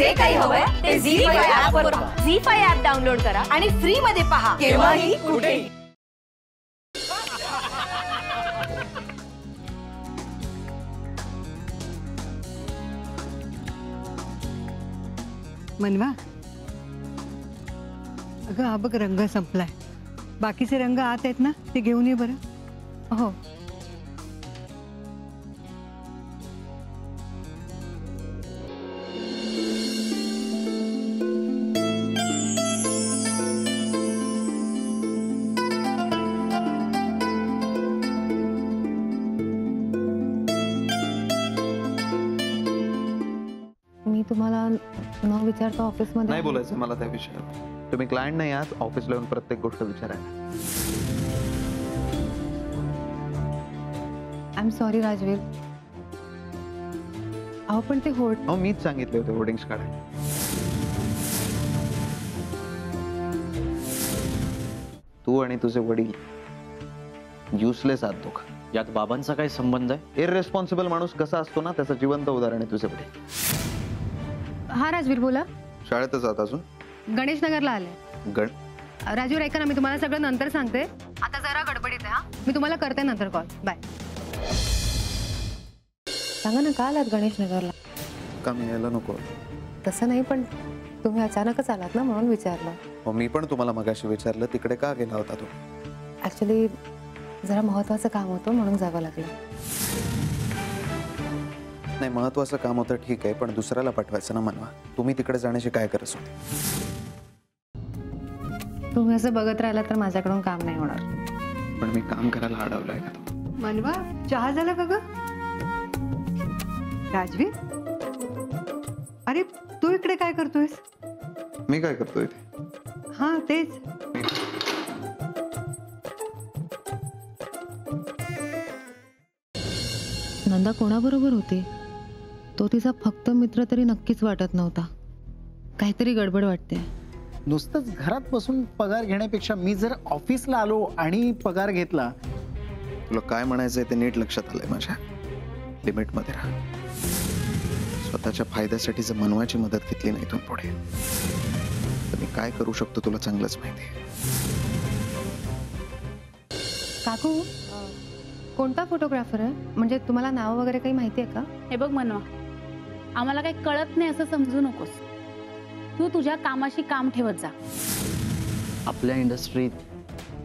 जे काही हवंय ते झी5 ऍप वर पहा. झी5 ऍप डाउनलोड करा आणि फ्री मध्ये पहा केव्हाही कुठेही. मनवा, अगं हा बघ रंग संपलाय. बाकीचे रंग आत आहेत ना, ते घेऊन ये बरं. हो. मी तुम्हाला न विचारता ऑफिसमध्ये नाही बोलायचं मला त्या विषयावर. तुम्ही क्लायंट नाही आहात, ऑफिसला येऊन प्रत्येक गोष्ट विचारायला. I am sorry Rajveer. अहो पण ते हो मीच सांगितले होते होर्डिंग्स काढायला. तू आणि तुझे वडील युजलेस आहात दोघं. यात बाबांचा काय संबंध आहे? इररेस्पॉन्सिबल माणूस कसा असतो ना, त्याचं जिवंत उदाहरण आहे तुझे वडील. हा राजवीर बोला. शाळेतच आहात अजून? गणेश नगरला आले. राजवीर ऐका ना, मी तुम्हाला सगळं नंतर सांगते. आता जरा गडबडीत आहे. हा, मी तुम्हाला करते नंतर कॉल. बाय. सांगा ना, का आलात गणेश नगरला? का मी यायला नको? तसं नाही, पण तुम्ही अचानकच आलात ना, म्हणून विचारलं. हो, मी पण तुम्हाला मगाशी विचारलं तिकडे का गेला होता तू? ऍक्च्युली जरा महत्वाचं काम होतं म्हणून जावं लागलं. नाही, महत्वाचं काम होतं ठीक आहे, पण दुसऱ्याला पाठवायचं ना मनवा. तुम्ही तिकडे जाण्याची काय गरज होती? तुम्ही असं बघत राहिला तर माझ्याकडून काम नाही होणार. पण मी काम करायला अडवलंय का तू? मनवा, चहा झाला का ग? राजवीर, अरे तू इकडे काय करतोयस? मी काय करतोय ते? हा तेच. नंदा कोणाबरोबर होती? तो तिचा फक्त मित्र तरी नक्कीच वाटत नव्हता. काहीतरी गडबड वाटते. नुसतंच घरात बसून पगार घेण्यापेक्षा मी जर ऑफिसला आलो आणि पगार घेतला. तुला काय म्हणायचंय ते नीट लक्षात आलंय माझ्या. लिमिटमध्ये राहा. स्वतःच्या फायद्यासाठी जर मनवाची मदत घेतली नाही इथून पुढे तर मी काय करू शकतो तुला चांगलंच माहिती आहे. काकू, कोणता फोटोग्राफर आहे? म्हणजे तुम्हाला नाव वगैरे काही माहिती आहे का? हे बघ मनवा, आम्हाला काही कळत नाही असं समजू नकोस. तू तुझ्या कामाशी काम ठेवत जा. आपल्या इंडस्ट्रीत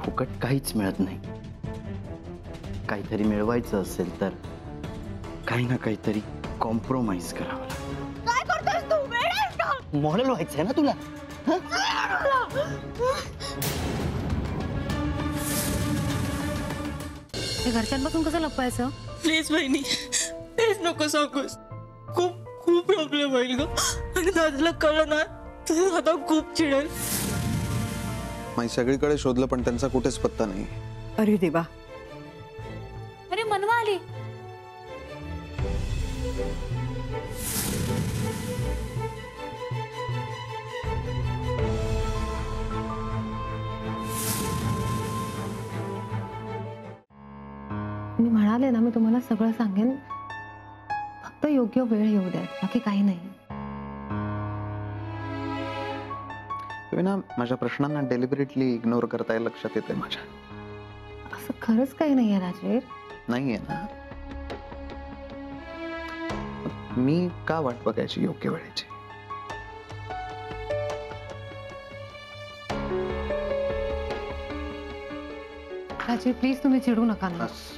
फुकट काहीच मिळत नाही. काहीतरी मिळवायचं असेल तर काही ना काहीतरी कॉम्प्रोमाइज करावं लागतं. काय करतोस तू? वेड आहेस का? मॉडेल व्हायचंय ना तुला? हे घरच्यांपासून कसं लपवायचं? प्लीज बहिणी, तेच नको सांगूस. खूप खूप प्रॉब्लेम होईल ग. आणि दादाला कळलं ना तर दादा खूप चिडेल. मी सगळीकडे शोधलं पण त्यांचा कुठेच पत्ता नाही. अरे देवा. अरे मनवा आली. मी म्हणाले ना, मी तुम्हाला सगळं सांगेन. फक्त योग्य वेळ येऊ द्या, बाकी काही नाही. तुम्ही ना माझ्या प्रश्नांना डेलिबरेटली इग्नोर करताय लक्षात येते माझ्या. असं खरंच काही नाहीये राजवीर. नाहीये ना? मी का वाट बघायची योग्य वेळेची? राजवीर प्लीज तुम्ही चिडू नका ना. बस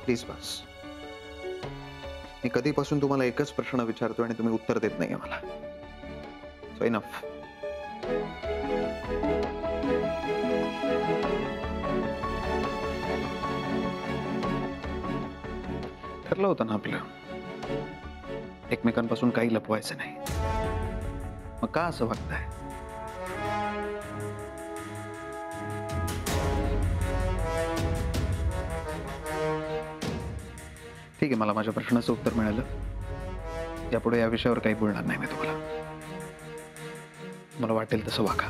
प्लीज बस. मी कधीपासून तुम्हाला एकच प्रश्न विचारतो आणि तुम्ही उत्तर देत नाहीये मला. So enough. ठरलं होतं ना आपलं, एकमेकांपासून काही लपवायचं नाही. मग का असं वागताय? ठीक आहे, मला माझ्या प्रश्नाचं उत्तर मिळालं. यापुढे या विषयावर काही बोलणार नाही मी तुम्हाला. मला वाटेल तसं वागा.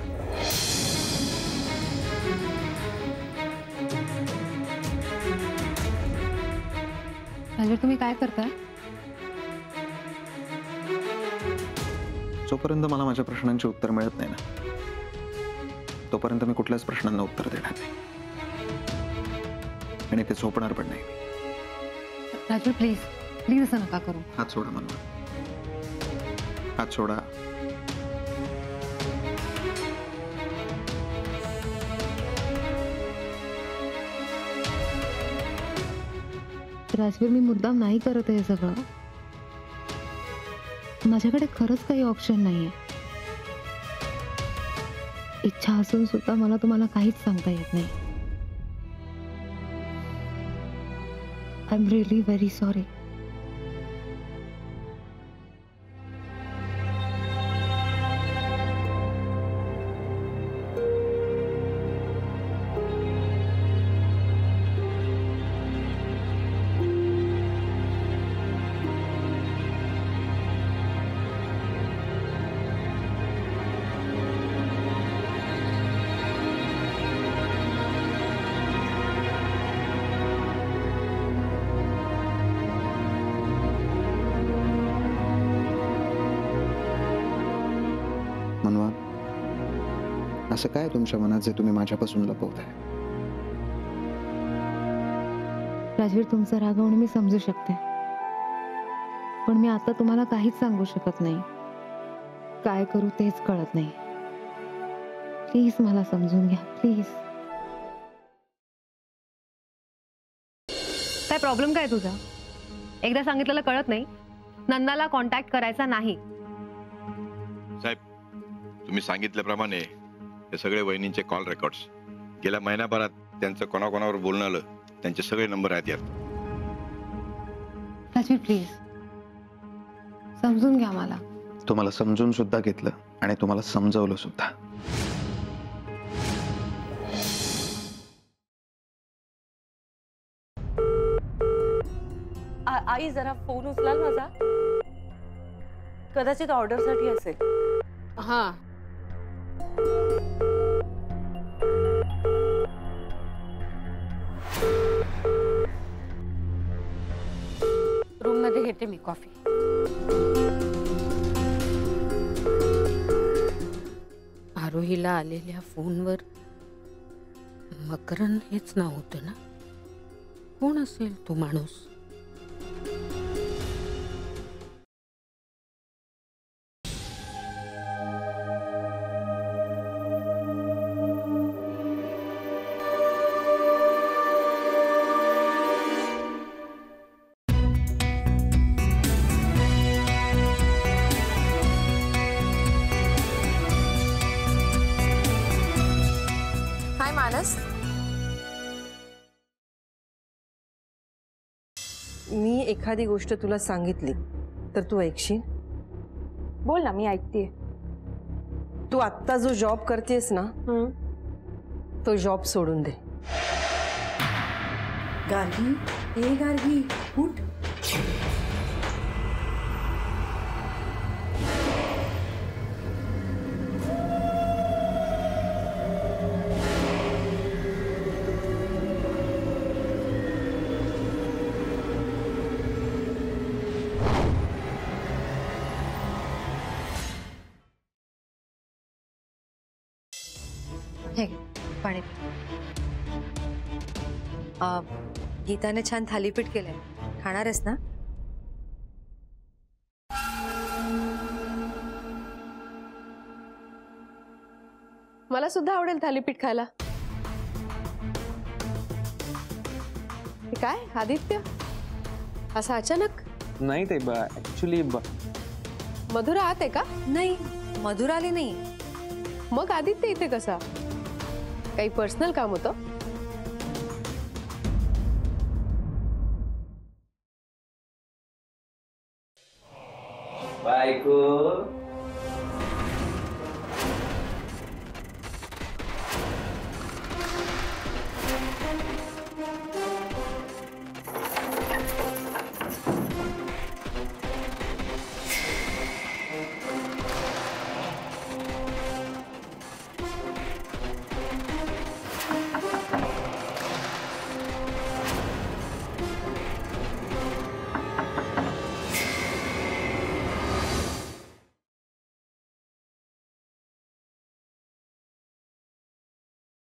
राजवीर तुम्ही काय करताय? जोपर्यंत मला माझ्या प्रश्नांची उत्तर मिळत नाही ना, तोपर्यंत मी कुठल्याच प्रश्नांना उत्तर देणार नाही आणि ते झोपणार पण नाही. राजवीर प्लीज प्लीज असं नका करू. हात सोडा मनवा, हात सोडा. राजवीर मी मुद्दाम नाही करत आहे हे सगळं. माझ्याकडे खरंच काही ऑप्शन नाहीये. इच्छा असून सुद्धा मला तुम्हाला काहीच सांगता येत नाही. I am really very sorry. मनवा, असं काय तुमच्या मनात जे तुम्ही माझ्यापासून लपवताय? राजवीर तुमचा रागवणं मी समजू शकते, पण मी आता तुम्हाला काहीच सांगू शकत नाही. काय करू तेच कळत नाही. प्लीज मला समजून घ्या प्लीज. काय प्रॉब्लेम काय तुझा? एकदा सांगितलेलं कळत नाही? नंदाला कॉन्टॅक्ट करायचा नाही. साहेब, तुम्ही सांगितल्याप्रमाणे हे सगळे वहिनींचे कॉल रेकॉर्ड्स, गेल्या महिन्याभरात त्यांचं कोणाकोणावर बोलणं आलं त्यांचे सगळे नंबर आहेत यात. राजवीर प्लीज समजून घ्या मला. तुम्हाला समजून सुद्धा घेतलं आणि तुम्हाला समजवलं सुद्धा. आई जरा फोन उचलाल माझा? कदाचित ऑर्डर साठी असेल. हा रूम मध्ये घेते मी कॉफी. आरोहीला आलेल्या फोनवर मकरन हेच नाव होतं ना? कोण असेल तो माणूस? हाय मानस, मी एखादी गोष्ट तुला सांगितली तर तू ऐकशील? बोल ना, मी ऐकतेय. तू आत्ता जो जॉब करतेस ना, तो जॉब सोडून दे. गार्गी, ए गार्गी, उठ. हे पाणी. गीताने छान थालीपीठ केलंय, खाणार आहेस ना? मला सुद्धा आवडेल थालीपीठ खायला. काय आदित्य, असं अचानक? नाही ते ऍक्च्युली मधुरा आत आहे का? नाही, मधुरा आली नाही. मग आदित्य इथे कसा? काही पर्सनल काम होतं? बायको